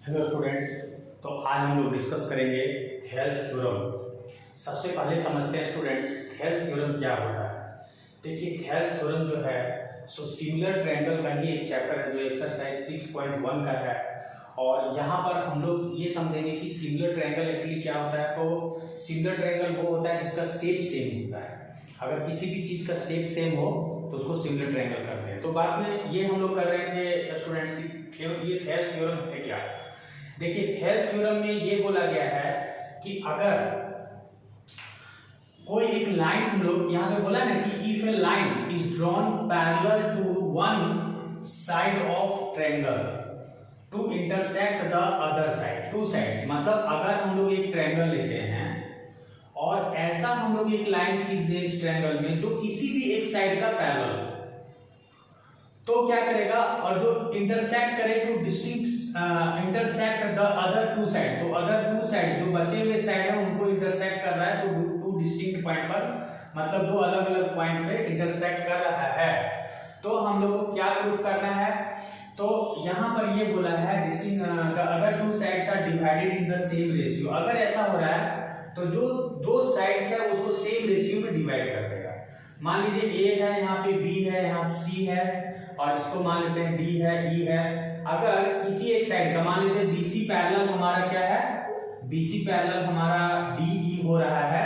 Hello students. तो आज हम लोग डिस्कस करेंगे थेल्स थ्योरम। सबसे पहले समझते हैं स्टूडेंट्स थेल्स थ्योरम क्या होता है। देखिए थेल्स थ्योरम जो है सो सिमिलर ट्रायंगल का ही एक चैप्टर है जो एक्सरसाइज 6.1 का है। और यहाँ पर हम लोग ये समझेंगे कि सिमिलर ट्रायंगल एक्चुअली क्या होता है। तो सिमिलर ट्रायंगल वो होता है जिसका शेप सेम होता है। अगर किसी भी चीज़ का शेप सेम हो तो उसको सिमिलर ट्रायंगल करते हैं। तो बाद में ये हम लोग कर रहे थे स्टूडेंट्स की ये थेल्स थ्योरम है क्या। देखिए थेल्स थ्योरम में ये बोला गया है कि अगर कोई एक लाइन हम लोग यहाँ पे बोला ना कि if a line is drawn parallel to one side of triangle to intersect the other side two sides, मतलब अगर हम लोग एक ट्रायंगल लेते हैं और ऐसा हम लोग एक लाइन खींच दे इस ट्रायंगल में जो किसी भी एक साइड का पैरेलल, तो क्या करेगा और जो इंटरसेक्ट करे two distinct intersect the other two side, तो अदर टू साइड जो बचे हुए साइड है उनको इंटरसेक्ट कर रहा है तो टू डिस्टिंक्ट पॉइंट पर, मतलब दो अलग अलग पॉइंट पे इंटरसेक्ट कर रहा है। तो हम लोग को क्या प्रूफ करना है। तो यहाँ पर ये बोला है distinct the other two sides are divided in the same ratio. अगर ऐसा हो रहा है तो जो दो साइड्स है उसको सेम रेशियो में डिवाइड कर देगा। मान लीजिए ए है, यहाँ पे बी है, यहाँ पे सी है और इसको मान लेते हैं डी है, ई है। अगर किसी एक साइड का मान लीजिए बीसी पैरेलल हमारा क्या है, बीसी पैरेलल हमारा डीई हो रहा है,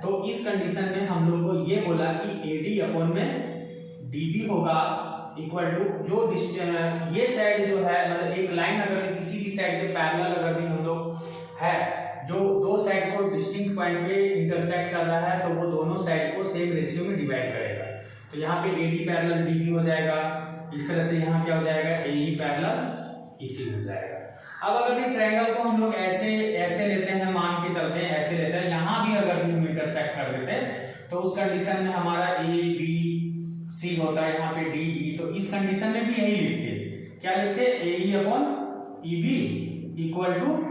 तो इस कंडीशन में हम लोग को ये बोला कि एडी अपॉन में डीबी होगा इक्वल टू जो ये साइड जो है, मतलब एक लाइन अगर किसी भी साइड के पैरेलल अगर भी हम लोग है जो दो साइड को डिस्टिंक्ट पॉइंट पे इंटरसेक्ट कर रहा है तो वो दोनों साइड को सेम रेशियो में डिवाइड करेगा। तो यहाँ पे एडी पैरेलल डीबी हो जाएगा, इस तरह से यहाँ क्या हो जाएगा एई पैरेलल ईसी हो जाएगा। अब अगर ये ट्रायंगल को हम लोग ऐसे लेते हैं, मान के चलते हैं ऐसे लेते हैं, यहाँ भी अगर भी हम इंटरसेक्ट कर देते हैं तो उस कंडीशन में हमारा ए बी सी होता है, यहाँ पे डी ई, तो इस कंडीशन में भी यही लिखते हैं, क्या लिखते हैं AE upon E B equal to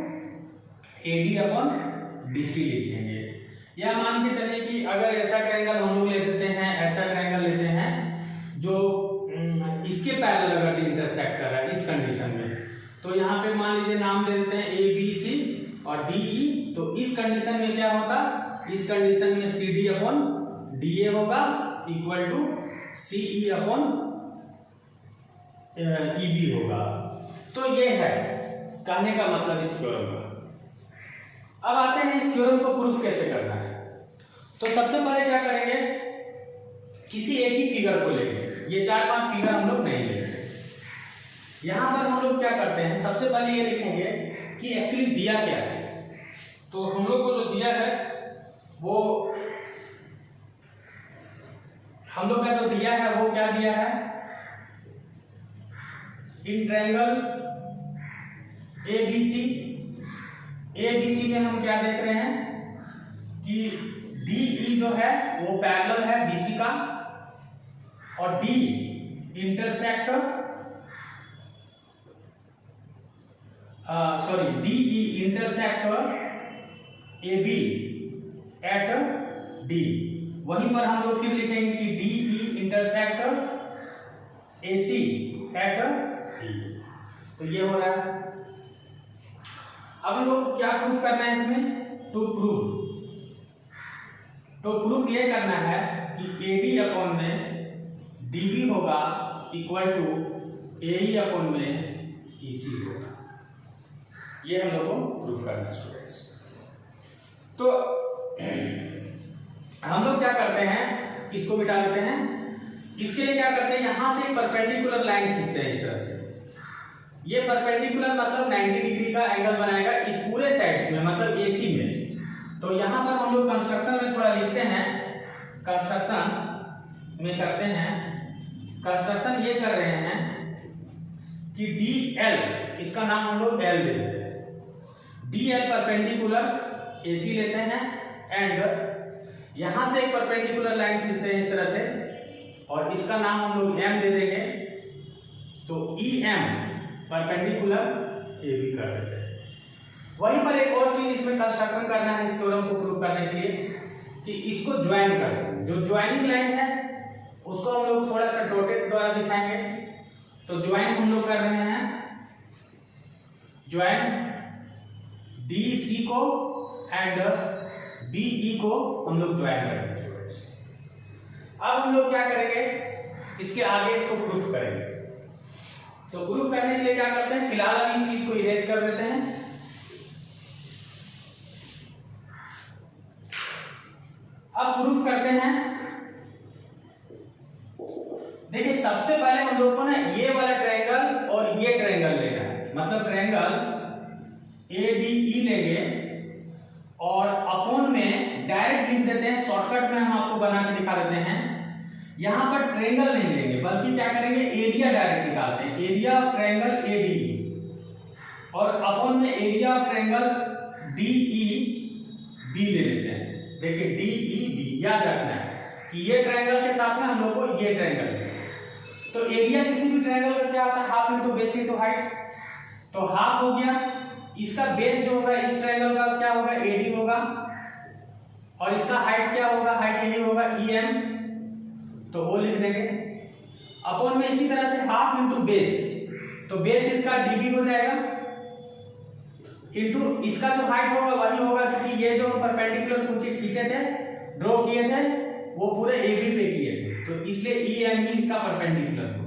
AD upon DC लिखेंगे। या मान के चले कि अगर ऐसा ट्रायंगल हम लोग ले लेते हैं, ऐसा ट्रायंगल लेते हैं जो इसके पैरेलल अगर इंटरसेक्ट कर रहा है इस कंडीशन में, तो यहाँ पे मान लीजिए नाम दे देते हैं ए बी सी और डी ई। तो इस कंडीशन में क्या होगा, इस कंडीशन में C D upon D A होगा equal to C E upon E B होगा। तो ये है कहने का मतलब इस थ्योरम का। अब आते हैं इस थ्योरम को प्रूफ कैसे करना है। तो सबसे पहले क्या करेंगे, किसी एक ही फिगर को लेंगे, ये 4-5 फिगर हम लोग नहीं लेंगे। यहां पर हम लोग क्या करते हैं, सबसे पहले ये लिखेंगे कि एक्चुअली दिया क्या है। तो हम लोग को जो दिया है वो हम लोग का जो दिया है वो क्या दिया है, इन ट्रायंगल एबीसी, एबीसी में हम क्या देख रहे हैं कि डीई जो है वो पैरेलल है बीसी का और D intersect DE intersect AB at D. वहीं पर हम लोग फिर लिखेंगे कि DE intersect AC at D. तो ये हो रहा है। अब हम लोग क्या प्रूफ करना है इसमें, टू प्रूफ ये करना है कि एडी अपॉन में डीबी होगा इक्वल टू एई अपॉन में ईसी होगा। ये हम लोग को प्रूफ करना है स्टूडेंट्स। तो हम लोग क्या करते हैं, इसको मिटा देते हैं। इसके लिए क्या करते हैं, यहां से परपेंडिकुलर लाइन खींचते हैं इस तरह से। ये परपेंडिकुलर मतलब 90 डिग्री का एंगल बनाएगा इस पूरे साइड्स में, मतलब एसी में। तो यहां पर हम लोग कंस्ट्रक्शन में थोड़ा लिखते हैं, कंस्ट्रक्शन में करते हैं, कंस्ट्रक्शन ये कर रहे हैं कि डी एल, इसका नाम हम लोग एल दे देते हैं। डी एल परपेंडिकुलर एसी लेते हैं एंड यहां से एक परपेंडिकुलर लाइन खींचते हैं इस तरह से और इसका नाम हम लोग एम दे देंगे। तो E M perpendicular A B कर देते हैं। वहीं पर एक और चीज इसमें कंस्ट्रक्शन करना है इस थ्योरम को प्रूव करने के लिए कि इसको ज्वाइन कर दें। जो ज्वाइनिंग लाइन है उसको हम लोग थोड़ा सा डॉटेड द्वारा दिखाएंगे। तो ज्वाइन हम लोग कर रहे हैं, ज्वाइन डी सी को एंड बी ई को हम लोग ज्वाइन करेंगे स्टूडेंट्स। अब हम लोग क्या करेंगे, इसके आगे इसको प्रूफ करेंगे। तो प्रूफ करने के लिए क्या करते हैं, फिलहाल अभी इस चीज को इरेज कर देते हैं। अब प्रूफ करते हैं। देखिए सबसे पहले हम लोग को ना ये वाला ट्रायंगल और ये ट्रायंगल लेना है, मतलब ट्रायंगल ADE लेंगे और अपॉन में डायरेक्ट लिख देते हैं, शॉर्टकट में हम आपको बना के दिखा देते हैं। यहां पर ट्रायंगल नहीं लेंगे बल्कि क्या करेंगे, एरिया डायरेक्ट निकालते हैं, एरिया ऑफ ट्रायंगल ADE और अपॉन में एरिया ऑफ ट्रायंगल DEB ले लेते हैं। देखिए DEB याद रखना है कि ये ट्रायंगल के साथ में हम लोग को ये ट्रायंगल है। तो एरिया किसी भी ट्रायंगल का क्या होता है, half into base into height. तो हाफ हो गया, इसका बेस जो होगा इस ट्रायंगल का क्या होगा, AD होगा, और इसका हाइट क्या होगा, हाइट यही होगा EM, तो वो लिख देंगे। अपॉन में इसी तरह से हाफ इंटू बेस, तो बेस इसका DB हो जाएगा, इंटू इसका जो हाइट होगा वही होगा, क्योंकि ये जो परपेंडिकुलर खींचे थे, ड्रॉ किए थे, वो पूरे AB पे किए थे, तो इसलिए EM ही इसका परपेंडिकुलर होगा।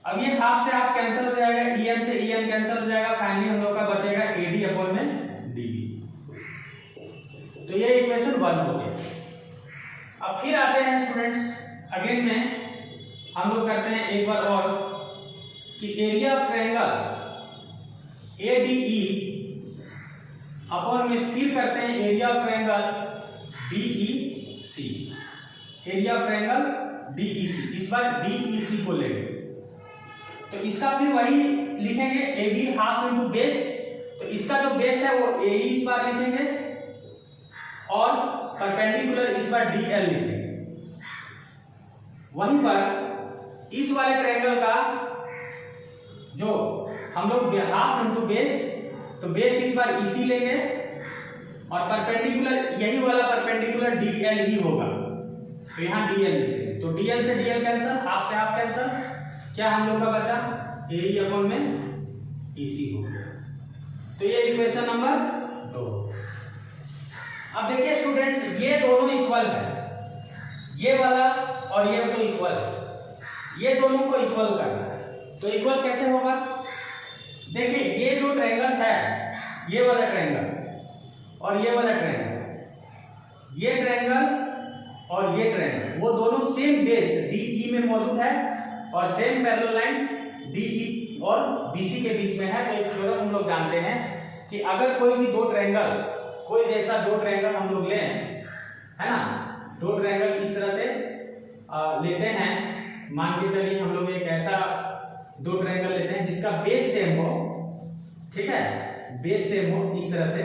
अब ये हाफ से हाफ कैंसिल हो जाएगा, EM से EM कैंसिल हो जाएगा, फाइनली हम लोग का बचेगा AD अपॉन में DB। तो ये इक्वेशन 1 हो गया। अब फिर आते हैं स्टूडेंट्स अगेन में हम लोग करते हैं एक बार और कि area of triangle ADE upon में फिर करते हैं area of triangle DEC, area of triangle DEC, इस बार DEC को लेंगे। तो इसका फिर वही लिखेंगे, AB हाफ इंटू बेस, तो इसका जो बेस है वो AE इस बार लिखेंगे और परपेंडिकुलर इस बार DL लिखेंगे। वहीं पर इस वाले ट्रायंगल का जो हम लोग हाफ इंटू बेस, तो बेस इस बार EC लेंगे और परपेंडिकुलर यही वाला परपेंडिकुलर DL ही होगा, तो यहाँ DL लिखेंगे। तो DL से DL कैंसिल, हाफ से हाफ कैंसिल, क्या हम लोग का बचा, AE अपॉन में EC हो गया। तो ये इक्वेशन नंबर 2। अब देखिए स्टूडेंट्स ये दोनों इक्वल है, ये वाला और ये तो इक्वल है, ये दोनों को इक्वल करना है। तो इक्वल कैसे होगा, देखिए ये जो ट्रायंगल है, ये वाला ट्रायंगल और ये वाला ट्रायंगल, ये ट्रायंगल और ये ट्रायंगल, वो दोनों सेम बेस DE में मौजूद है और सेम पैरेलल लाइन DE और BC के बीच में है। तो एक थ्योरम हम लोग जानते हैं कि अगर कोई भी दो ट्रायंगल, कोई जैसा दो ट्रायंगल हम लोग लें, है ना, दो ट्रायंगल इस तरह से लेते हैं, मान के चलिए हम लोग एक ऐसा दो ट्रायंगल लेते हैं जिसका बेस सेम हो, ठीक है, बेस सेम हो इस तरह से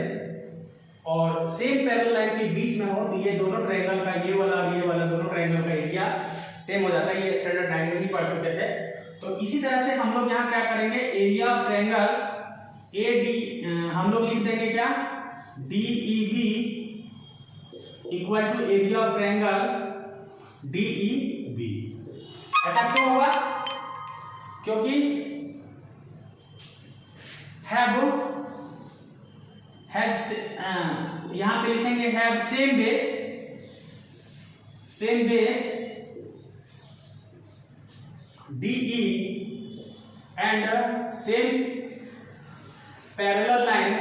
और सेम पैरेलल लाइन के बीच में हो, तो ये दोनों ट्रायंगल का, ये वाला और ये वाला दोनों ट्रायंगल का एरिया सेम हो जाता है। ये स्टैंडर्ड 9 में ही पढ़ चुके थे। तो इसी तरह से हम लोग यहाँ क्या करेंगे, एरिया ऑफ ट्रायंगल AD हम लोग लिख देंगे क्या, DEB equal to area of triangle DEB। ऐसा क्यों होगा, क्योंकि यहाँ पे लिखेंगे have same base DE and same parallel line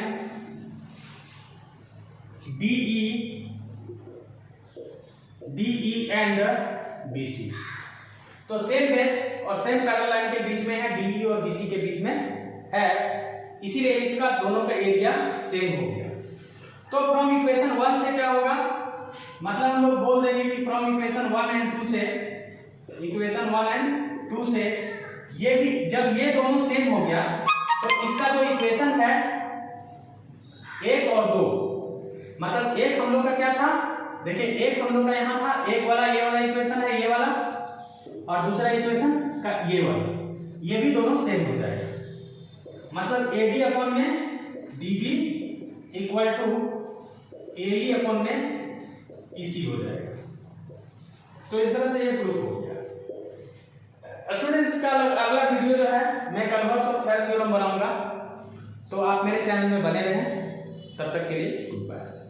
DE and BC। तो सेम बेस और सेम पैरेलल लाइन के बीच में है, DE और BC के बीच में है, इसीलिए इसका दोनों का एरिया सेम हो गया। तो फ्रॉम इक्वेशन 1 से क्या होगा, मतलब हम लोग बोल देंगे कि फ्रॉम इक्वेशन 1 एंड 2 से, इक्वेशन 1 एंड 2 से ये भी, जब ये दोनों सेम हो गया तो इसका जो इक्वेशन है 1 और 2, मतलब एक हम लोग का क्या था, देखिए एक हम लोग का यहाँ था, एक वाला ये वाला इक्वेशन है, ये वाला, और दूसरा इक्वेशन का ये वाला, ये भी दोनों सेम हो जाएगा, मतलब AD अपॉन में DB equal to AE upon में EC हो जाएगा। तो इस तरह से ये प्रूफ हो गया। स्टूडेंट्स का अगला वीडियो जो है मैं कन्वर्स ऑफ थ्रेड थ्योरम बनाऊंगा, तो आप मेरे चैनल में बने रहें, तब तक के लिए गुड बाय।